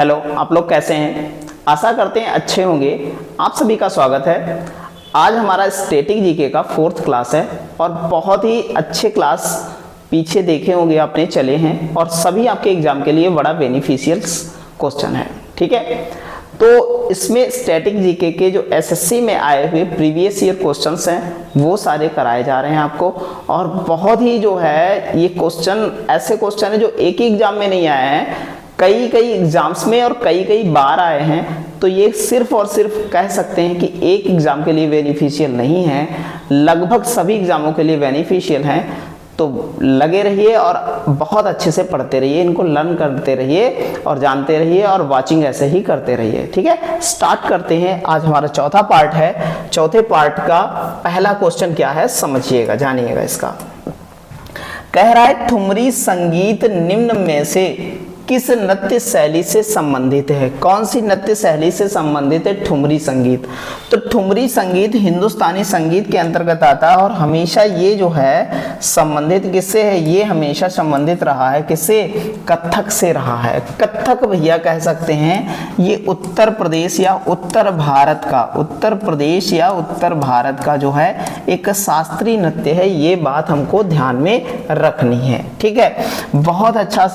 Hello, आप लोग कैसे हैं? आशा करते हैं अच्छे होंगे। आप सभी का स्वागत है। आज हमारा स्टैटिक जीके का 4th क्लास है और बहुत ही अच्छे क्लास पीछे देखे होंगे आपने, चले हैं और सभी आपके एग्जाम के लिए बड़ा बेनिफिशियल क्वेश्चन है। ठीक है, तो इसमें स्टैटिक जीके के जो एसएससी में आए हुए प्रीवियस ईयर क्वेश्चंस हैं वो सारे कराए जा रहे हैं आपको। और बहुत ही जो है ये क्वेश्चन ऐसे क्वेश्चन है जो एक ही एग्जाम में नहीं आए हैं, कई एग्जाम्स में और कई बार आए हैं। तो ये सिर्फ और सिर्फ कह सकते हैं कि एक एग्जाम के लिए बेनिफिशियल नहीं है, लगभग सभी एग्जामों के लिए बेनिफिशियल हैं। तो लगे रहिए और बहुत अच्छे से पढ़ते रहिए, इनको लर्न करते रहिए और जानते रहिए और वाचिंग ऐसे ही करते रहिए। ठीक है, स्टार्ट करते हैं। आज हमारा चौथा पार्ट है। चौथे पार्ट का पहला क्वेश्चन क्या है समझिएगा, जानिएगा इसका। कह रहा है ठुमरी संगीत निम्न में से किस नृत्य शैली से संबंधित है? कौन सी नृत्य शैली से संबंधित है ठुमरी संगीत? तो ठुमरी संगीत हिंदुस्तानी संगीत के अंतर्गत आता है और हमेशा ये जो है संबंधित किससे है? ये हमेशा संबंधित रहा है किससे? कथक से रहा है। कथक भैया कह सकते हैं ये उत्तर प्रदेश या उत्तर भारत का जो है एक शास्त्रीय नृत्य है। ये बात हमको ध्यान में रखनी है। ठीक है, बहुत अच्छा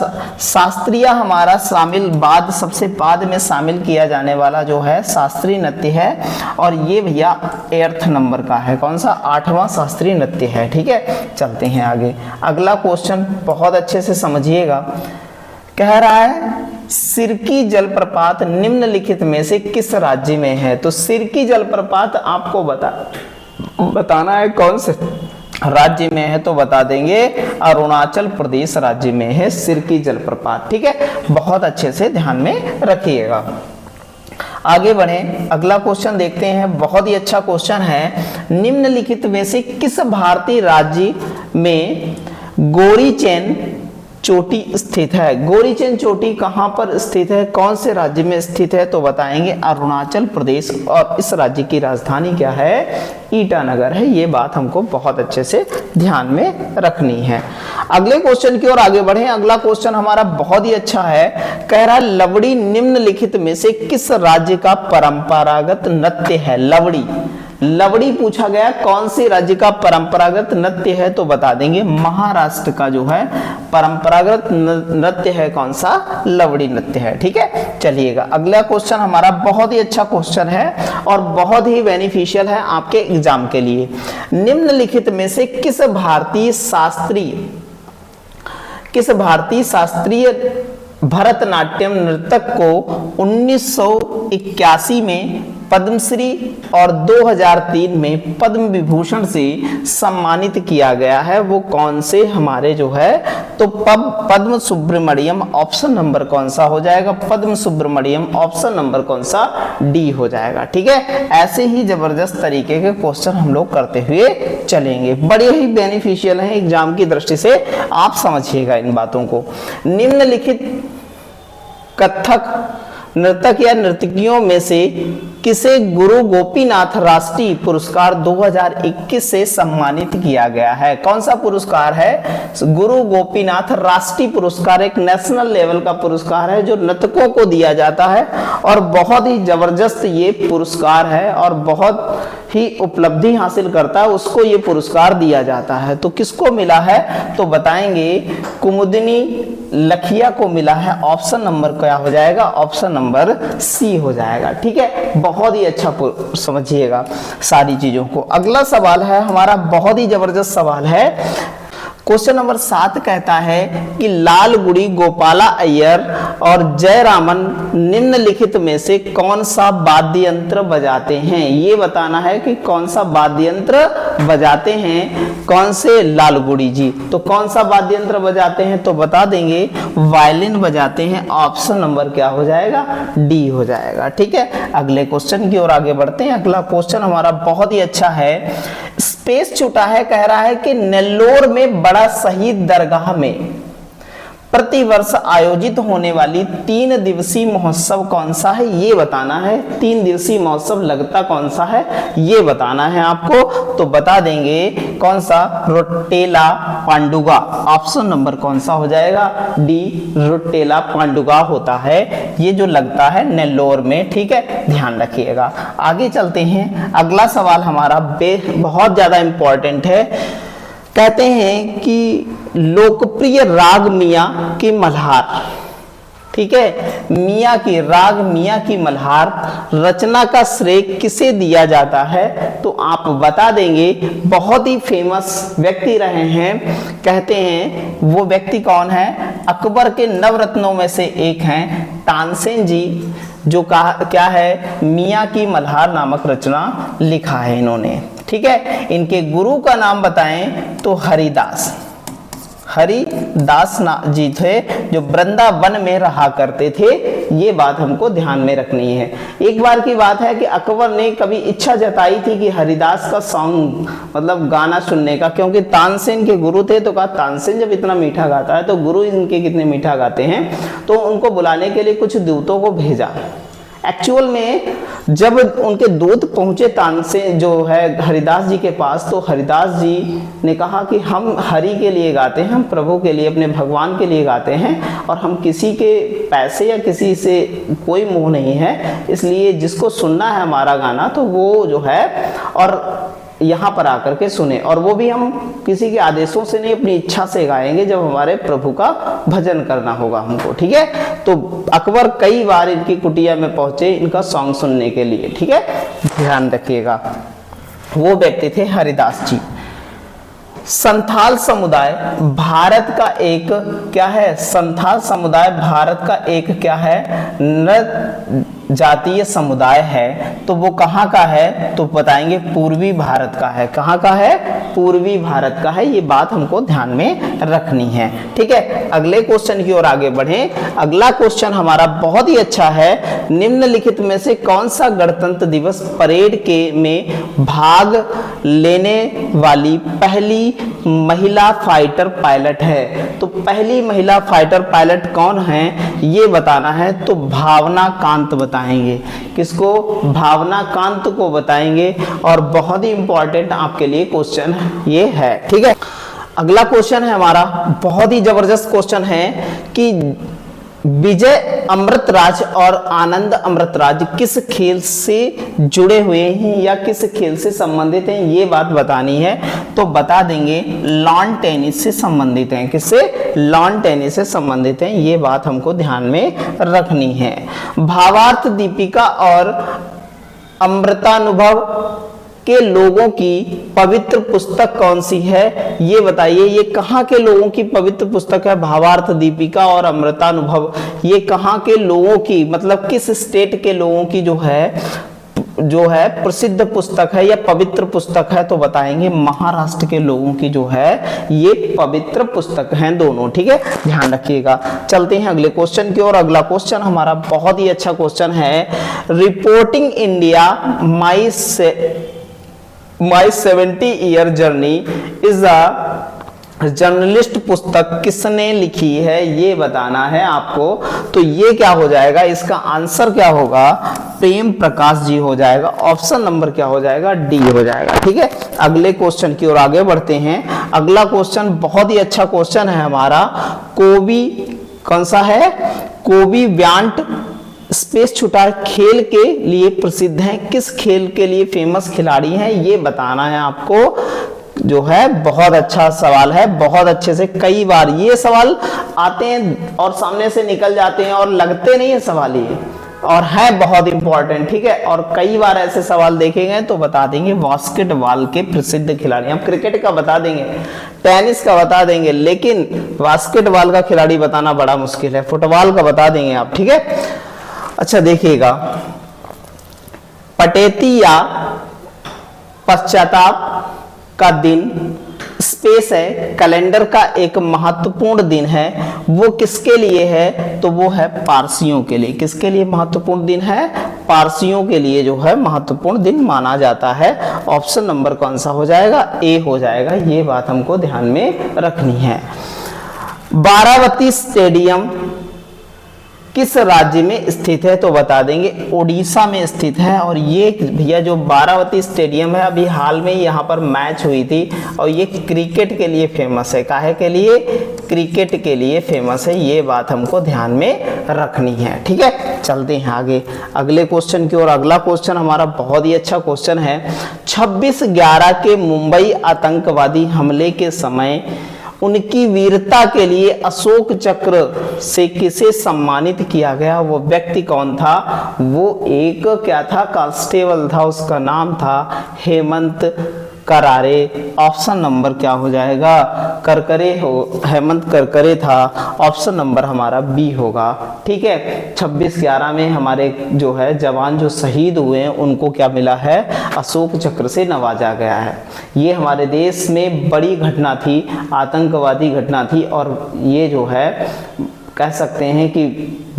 शास्त्रीय हमारा शामिल सबसे बाद में शामिल किया जाने वाला जो है शास्त्रीय नृत्य है और ये भैया 8th नंबर का है। कौन सा? 8वां शास्त्रीय नृत्य है। ठीक है, चलते हैं आगे। अगला क्वेश्चन बहुत अच्छे से समझिएगा। कह रहा है सिरकी जलप्रपात निम्नलिखित में से किस राज्य में है? तो सिरकी जलप्रपात आपको बताना है कौन से राज्य में है, तो बता देंगे अरुणाचल प्रदेश राज्य में है सिरकी जलप्रपात। ठीक है, बहुत अच्छे से ध्यान में रखिएगा। आगे बढ़े, अगला क्वेश्चन देखते हैं। बहुत ही अच्छा क्वेश्चन है। निम्नलिखित में से किस भारतीय राज्य में गोरीचैन चोटी स्थित है? गोरीचैन चोटी कहां पर स्थित है? कौन से राज्य में स्थित है? तो बताएंगे अरुणाचल प्रदेश। और इस राज्य की राजधानी क्या है? ईटानगर है। ये बात हमको बहुत अच्छे से ध्यान में रखनी है। अगले क्वेश्चन की ओर आगे बढ़े। अगला क्वेश्चन हमारा बहुत ही अच्छा है। कह रहा है लवड़ी निम्नलिखित में से किस राज्य का परंपरागत नृत्य है? लवड़ी पूछा गया कौन से राज्य का परंपरागत नृत्य है, तो बता देंगे महाराष्ट्र का जो है परंपरागत नृत्य है। कौन सा? लवड़ी नृत्य है। ठीक है, चलिएगा अगला क्वेश्चन हमारा बहुत ही अच्छा क्वेश्चन है और बहुत ही बेनिफिशियल है आपके एग्जाम के लिए। निम्नलिखित में से किस भारतीय शास्त्रीय भरतनाट्यम नृतक को 1981 में पद्मश्री और 2003 में पद्म विभूषण से सम्मानित किया गया है? वो कौन से हमारे जो है? तो पद्म सुब्रमण्यम। ऑप्शन नंबर कौन सा हो जाएगा? पद्म सुब्रमण्यम। ऑप्शन नंबर कौन सा? डी हो जाएगा। ठीक है, ऐसे ही जबरदस्त तरीके के क्वेश्चन हम लोग करते हुए चलेंगे, बड़े ही बेनिफिशियल हैं एग्जाम की दृष्टि से। आप समझिएगा इन बातों को। निम्नलिखित कथक नर्तक या नर्तकियों में से किसे गुरु गोपीनाथ राष्ट्रीय पुरस्कार 2021 से सम्मानित किया गया है? कौन सा पुरस्कार है? गुरु गोपीनाथ राष्ट्रीय पुरस्कार एक नेशनल लेवल का पुरस्कार है जो नर्तकों को दिया जाता है और बहुत ही जबरदस्त ये पुरस्कार है और बहुत ही उपलब्धि हासिल करता है उसको ये पुरस्कार दिया जाता है। तो किसको मिला है? तो बताएंगे कुमुदिनी लखिया को मिला है। ऑप्शन नंबर क्या हो जाएगा? ऑप्शन नंबर सी हो जाएगा। ठीक है, बहुत ही अच्छा समझिएगा सारी चीजों को। अगला सवाल है हमारा बहुत ही जबरदस्त सवाल है। क्वेश्चन नंबर 7 कहता है कि लालगुड़ी गोपाला अय्यर और जयरामन निम्नलिखित में से कौन सा वाद्य यंत्र बजाते हैं? ये बताना है कि कौन सा वाद्य यंत्र बजाते हैं कौन से लालगुड़ी जी। तो कौन सा वाद्य यंत्र बजाते हैं? तो बता देंगे वायलिन बजाते हैं। ऑप्शन नंबर क्या हो जाएगा? डी हो जाएगा। ठीक है, अगले क्वेश्चन की ओर आगे बढ़ते हैं। अगला क्वेश्चन हमारा बहुत ही अच्छा है। स्पेस छूटा है, कह रहा है कि नेल्लोर में बड़ा शहीद दरगाह में प्रतिवर्ष आयोजित होने वाली 3 दिवसीय महोत्सव कौन सा है, ये बताना है। 3 दिवसीय महोत्सव लगता कौन सा है, ये बताना है आपको। तो बता देंगे कौन सा, रोटेला पांडुगा। ऑप्शन नंबर कौन सा हो जाएगा, डी, रोटेला पांडुगा होता है। ये जो लगता है नेल्लोर में, ठीक है, ध्यान रखिएगा। आगे चलते हैं। अगला सवाल हमारा बहुत ज्यादा इंपॉर्टेंट है। कहते हैं कि लोकप्रिय राग मियाँ की मल्हार, ठीक है, मियाँ की राग मियाँ की मल्हार रचना का श्रेय किसे दिया जाता है, तो आप बता देंगे। बहुत ही फेमस व्यक्ति रहे हैं, कहते हैं वो व्यक्ति कौन है, अकबर के नवरत्नों में से एक हैं तानसेन जी, जो कहा क्या है, मियाँ की मल्हार नामक रचना लिखा है इन्होंने, ठीक है। इनके गुरु का नाम बताएं तो हरिदास जी थे, जो वृंदावन में रहा करते थे। ये बात हमको ध्यान में रखनी है। एक बार की बात है कि अकबर ने कभी इच्छा जताई थी कि हरिदास का सॉन्ग मतलब गाना सुनने का, क्योंकि तानसेन के गुरु थे, तो कहा तानसेन जब इतना मीठा गाता है तो गुरु इनके कितने मीठा गाते हैं, तो उनको बुलाने के लिए कुछ दूतों को भेजा। एक्चुअल में जब उनके दूत पहुंचे तानसेन जो है हरिदास जी के पास, तो हरिदास जी ने कहा कि हम हरि के लिए गाते हैं, हम प्रभु के लिए, अपने भगवान के लिए गाते हैं, और हम किसी के पैसे या किसी से कोई मोह नहीं है, इसलिए जिसको सुनना है हमारा गाना तो वो जो है और यहाँ पर आकर के सुने, और वो भी हम किसी के आदेशों से नहीं, अपनी इच्छा से गाएंगे जब हमारे प्रभु का भजन करना होगा हमको, ठीक है। तो अकबर कई बार इनकी कुटिया में पहुंचे इनका सॉन्ग सुनने के लिए, ठीक है, ध्यान रखिएगा। वो व्यक्ति थे हरिदास जी। संथाल समुदाय भारत का एक क्या है, संथाल समुदाय भारत का एक क्या है, नृ जातीय समुदाय है, तो वो कहाँ का है, तो बताएंगे पूर्वी भारत का है। कहाँ का है, पूर्वी भारत का है। ये बात हमको ध्यान में रखनी है, ठीक है। अगले क्वेश्चन की ओर आगे बढ़ें। अगला क्वेश्चन हमारा बहुत ही अच्छा है। निम्नलिखित में से कौन सा गणतंत्र दिवस परेड के में भाग लेने वाली पहली महिला फाइटर पायलट है, तो पहली महिला फाइटर पायलट कौन है, ये बताना है। तो भावना कांत बताएंगे। किसको, भावना कांत को बताएंगे। और बहुत ही इंपॉर्टेंट आपके लिए क्वेश्चन ये है, ठीक है। अगला क्वेश्चन है हमारा बहुत ही जबरदस्त क्वेश्चन है कि विजय अमृतराज और आनंद अमृतराज किस खेल से जुड़े हुए हैं या किस खेल से संबंधित हैं, ये बात बतानी है। तो बता देंगे लॉन टेनिस से संबंधित हैं। किससे, लॉन टेनिस से संबंधित हैं। ये बात हमको ध्यान में रखनी है। भावार्थ दीपिका और अमृतानुभव के लोगों की पवित्र पुस्तक कौन सी है, ये बताइए। ये कहाँ के लोगों की पवित्र पुस्तक है, भावार्थ दीपिका और अमृतानुभव, ये कहाँ के लोगों की, मतलब किस स्टेट के लोगों की जो है प्रसिद्ध पुस्तक है या पवित्र पुस्तक है, तो बताएंगे महाराष्ट्र के लोगों की जो है ये पवित्र पुस्तक हैं दोनों, ठीक है, ध्यान रखिएगा। चलते हैं अगले क्वेश्चन की ओर। अगला क्वेश्चन हमारा बहुत ही अच्छा क्वेश्चन है। Reporting India my 70 year journey is a journalist पुस्तक किसने लिखी है, ये बताना है आपको। तो ये क्या हो जाएगा, इसका आंसर क्या होगा, प्रेम प्रकाश जी हो जाएगा। ऑप्शन नंबर क्या हो जाएगा, डी हो जाएगा, ठीक है। अगले क्वेश्चन की ओर आगे बढ़ते हैं। अगला क्वेश्चन बहुत ही अच्छा क्वेश्चन है हमारा। कोबी कौन सा है, कोबी ब्रायंट स्पेस शूटर खेल के लिए प्रसिद्ध हैं, किस खेल के लिए फेमस खिलाड़ी हैं, ये बताना है आपको। जो है बहुत अच्छा सवाल है, बहुत अच्छे से कई बार ये सवाल आते हैं और सामने से निकल जाते हैं और लगते नहीं है सवाल ये, और है बहुत इंपॉर्टेंट, ठीक है। और कई बार ऐसे सवाल देखे गए तो बता देंगे बास्केटबॉल के प्रसिद्ध खिलाड़ी। हम क्रिकेट का बता देंगे, टेनिस का बता देंगे, लेकिन बास्केटबॉल का खिलाड़ी बताना बड़ा मुश्किल है। फुटबॉल का बता देंगे आप, ठीक है। अच्छा देखिएगा, पटेती या पश्चाताप का दिन स्पेस है, कैलेंडर का एक महत्वपूर्ण दिन है, वो किसके लिए है, तो वो है पारसियों के लिए। किसके लिए महत्वपूर्ण दिन है, पारसियों के लिए जो है महत्वपूर्ण दिन माना जाता है। ऑप्शन नंबर कौन सा हो जाएगा, ए हो जाएगा। ये बात हमको ध्यान में रखनी है। बारावती स्टेडियम किस राज्य में स्थित है? तो बता देंगे ओडिशा में स्थित है। और ये भैया जो बारावती स्टेडियम है, अभी हाल में यहाँ पर मैच हुई थी और ये क्रिकेट के लिए फेमस है। काहे के लिए? क्रिकेट के लिए फेमस है। ये बात हमको ध्यान में रखनी है, ठीक है। चलते हैं आगे अगले क्वेश्चन की ओर। अगला क्वेश्चन हमारा बहुत ही अच्छा क्वेश्चन है। 26/11 के मुंबई आतंकवादी हमले के समय उनकी वीरता के लिए अशोक चक्र से किसे सम्मानित किया गया? वो व्यक्ति कौन था? वो एक क्या था? कांस्टेबल था। उसका नाम था हेमंत करारे। ऑप्शन नंबर क्या हो जाएगा? करकरे हो, हेमंत करकरे था। ऑप्शन नंबर हमारा बी होगा, ठीक है। 26/11 में हमारे जो है जवान जो शहीद हुए हैं उनको क्या मिला है? अशोक चक्र से नवाजा गया है। ये हमारे देश में बड़ी घटना थी, आतंकवादी घटना थी। और ये जो है कह सकते हैं कि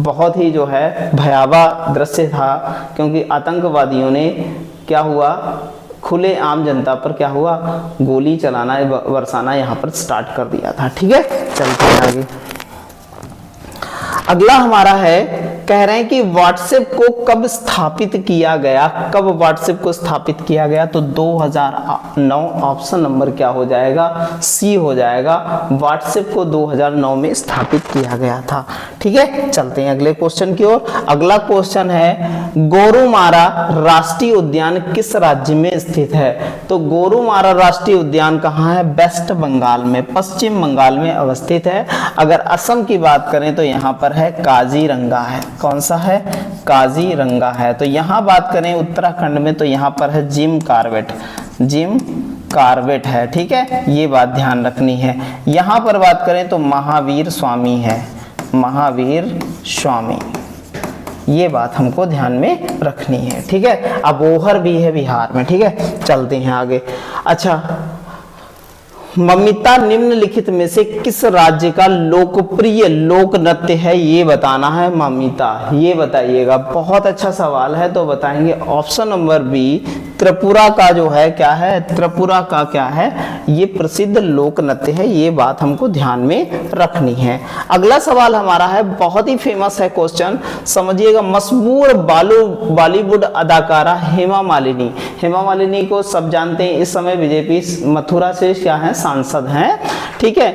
बहुत ही जो है भयावह दृश्य था, क्योंकि आतंकवादियों ने क्या हुआ, खुले आम जनता पर क्या हुआ, गोली चलाना बरसाना यहाँ पर स्टार्ट कर दिया था, ठीक है। चलते हैं आगे। अगला हमारा है, कह रहे हैं कि व्हाट्सएप को कब स्थापित किया गया? कब व्हाट्सएप को स्थापित किया गया? तो 2009। ऑप्शन नंबर क्या हो जाएगा? सी हो जाएगा। व्हाट्सएप को 2009 में स्थापित किया गया था, ठीक है। चलते हैं अगले क्वेश्चन की ओर। अगला क्वेश्चन है, गोरुमारा राष्ट्रीय उद्यान किस राज्य में स्थित है? तो गोरुमारा राष्ट्रीय उद्यान कहाँ है? वेस्ट बंगाल में, पश्चिम बंगाल में अवस्थित है। अगर असम की बात करें तो यहाँ पर है काजीरंगा है। कौन सा है? काजीरंगा है। तो यहाँ बात करें उत्तराखंड में तो यहाँ पर है जिम कार्बेट, जिम कार्बेट है, ठीक है। ये बात ध्यान रखनी है। यहाँ पर बात करें तो महावीर स्वामी है, महावीर स्वामी। ये बात हमको ध्यान में रखनी है, ठीक है। अबोहर भी है बिहार में, ठीक है। चलते हैं आगे। अच्छा, ममिता निम्नलिखित में से किस राज्य का लोकप्रिय लोक नृत्य है? ये बताना है ममिता, ये बताइएगा। बहुत अच्छा सवाल है, तो बताएंगे ऑप्शन नंबर बी, त्रिपुरा का जो है क्या है? त्रिपुरा का क्या है? ये प्रसिद्ध लोक नृत्य है। ये बात हमको ध्यान में रखनी है। अगला सवाल हमारा है, बहुत ही फेमस है क्वेश्चन, समझिएगा। मशहूर बॉलीवुड अदाकारा हेमा मालिनी, हेमा मालिनी को सब जानते हैं, इस समय बीजेपी मथुरा से क्या है? सांसद हैं, ठीक है।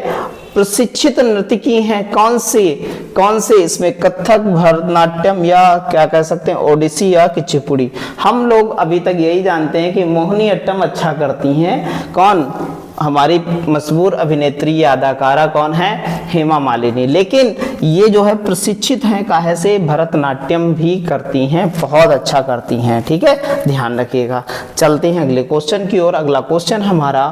प्रशिक्षित नर्तकी हैं कौन से? इसमें कथक, भरतनाट्यम या क्या कह सकते हैं ओडिसी या कुचिपुड़ी। हम लोग अभी तक यही जानते हैं कि मोहिनीअट्टम अच्छा करती हैं। कौन? हमारी मशहूर अभिनेत्री या अदाकारा कौन है? हेमा मालिनी। लेकिन ये जो है प्रशिक्षित हैं काहे से? भरतनाट्यम भी करती हैं, बहुत अच्छा करती हैं, ठीक है, ध्यान रखिएगा। चलते हैं अगले क्वेश्चन की ओर। अगला क्वेश्चन हमारा,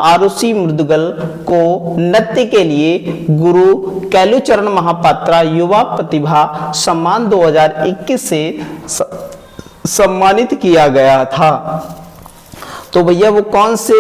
आरुषि मृदुगल को नृत्य के लिए गुरु कैलुचरण महापात्रा युवा प्रतिभा सम्मान 2021 से सम्मानित किया गया था। तो भैया वो कौन से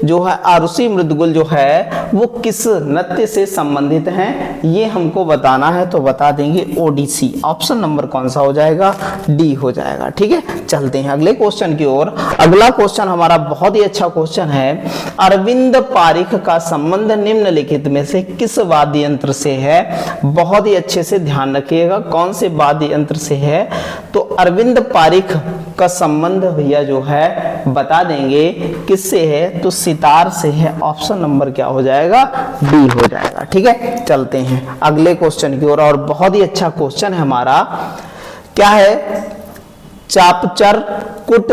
जो है आरुषि मृदुगल जो है वो किस नृत्य से संबंधित हैं? ये हमको बताना है, तो बता देंगे ओडिसी। ऑप्शन नंबर कौन सा हो जाएगा? डी हो जाएगा, ठीक है। चलते हैं अगले क्वेश्चन की ओर। अगला क्वेश्चन हमारा बहुत ही अच्छा क्वेश्चन है, अरविंद पारिख का संबंध निम्नलिखित में से किस वाद्य यंत्र से है? बहुत ही अच्छे से ध्यान रखिएगा, कौन से वाद्य यंत्र से है? तो अरविंद पारिख का संबंध भैया जो है बता देंगे किससे है? तो सितार से है। ऑप्शन नंबर क्या हो जाएगा? डी हो जाएगा, ठीक है। चलते हैं अगले क्वेश्चन की ओर। और बहुत ही अच्छा क्वेश्चन है हमारा, क्या है? चापचर कुट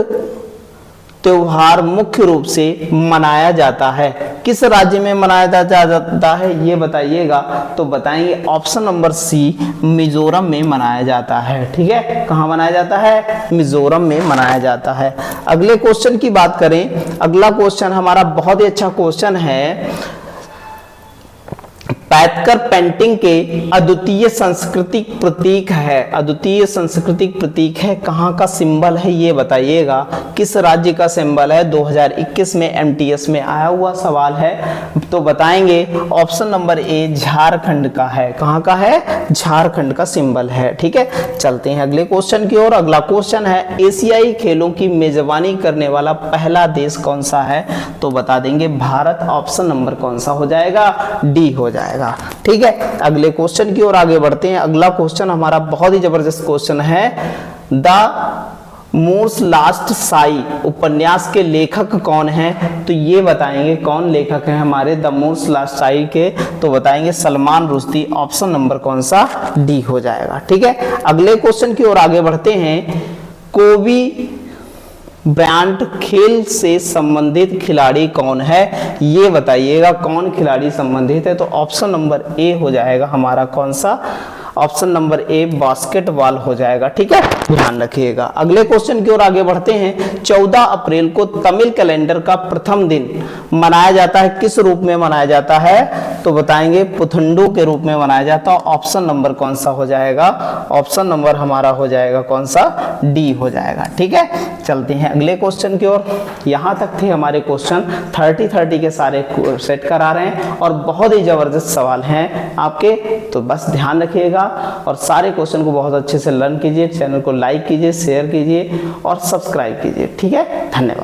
त्योहार मुख्य रूप से मनाया जाता है किस राज्य में मनाया जाता है? ये बताइएगा। तो बताएंगे ऑप्शन नंबर सी, मिजोरम में मनाया जाता है, ठीक है। कहाँ मनाया जाता है? मिजोरम में मनाया जाता है। अगले क्वेश्चन की बात करें, अगला क्वेश्चन हमारा बहुत ही अच्छा क्वेश्चन है, पैटकर पेंटिंग के अद्वितीय सांस्कृतिक प्रतीक है, अद्वितीय सांस्कृतिक प्रतीक है, कहाँ का सिंबल है? ये बताइएगा। किस राज्य का सिंबल है? 2021 में एमटीएस में आया हुआ सवाल है, तो बताएंगे ऑप्शन नंबर ए, झारखंड का है। कहाँ का है? झारखंड का सिंबल है, ठीक है। चलते हैं अगले क्वेश्चन की ओर। अगला क्वेश्चन है, एशियाई खेलों की मेजबानी करने वाला पहला देश कौन सा है? तो बता देंगे भारत। ऑप्शन नंबर कौन सा हो जाएगा? डी हो जाएगा, जाएगा। ठीक है, अगले क्वेश्चन की ओर आगे बढ़ते हैं। अगला क्वेश्चन हमारा बहुत ही जबरदस्त क्वेश्चन है। द मूर्स लास्ट साई उपन्यास के लेखक कौन हैं? तो ये बताएंगे कौन लेखक हैं हमारे द मूर्स लास्ट साई के, तो बताएंगे सलमान रुश्दी। ऑप्शन नंबर कौन सा? डी हो जाएगा। ठीक है, अगले क्वेश्चन की ओर आगे बढ़ते हैं। कोबी ब्रायंट खेल से संबंधित खिलाड़ी कौन है? ये बताइएगा कौन खिलाड़ी संबंधित है, तो ऑप्शन नंबर ए हो जाएगा हमारा कौन सा? ऑप्शन नंबर ए बास्केटबॉल हो जाएगा। ठीक है, ध्यान रखिएगा। अगले क्वेश्चन की ओर आगे बढ़ते हैं। 14 अप्रैल को तमिल कैलेंडर का प्रथम दिन मनाया जाता है, किस रूप में मनाया जाता है? तो बताएंगे पुथंडू के रूप में मनाया जाता है। ऑप्शन नंबर कौन सा हो जाएगा? ऑप्शन नंबर हमारा हो जाएगा कौन सा? डी हो जाएगा। ठीक है, चलते हैं अगले क्वेश्चन की ओर। यहाँ तक थे हमारे क्वेश्चन 30 के सारे सेट करा रहे हैं और बहुत ही जबरदस्त सवाल हैं आपके, तो बस ध्यान रखिएगा और सारे क्वेश्चन को बहुत अच्छे से लर्न कीजिए। चैनल को लाइक कीजिए, शेयर कीजिए और सब्सक्राइब कीजिए। ठीक है, धन्यवाद।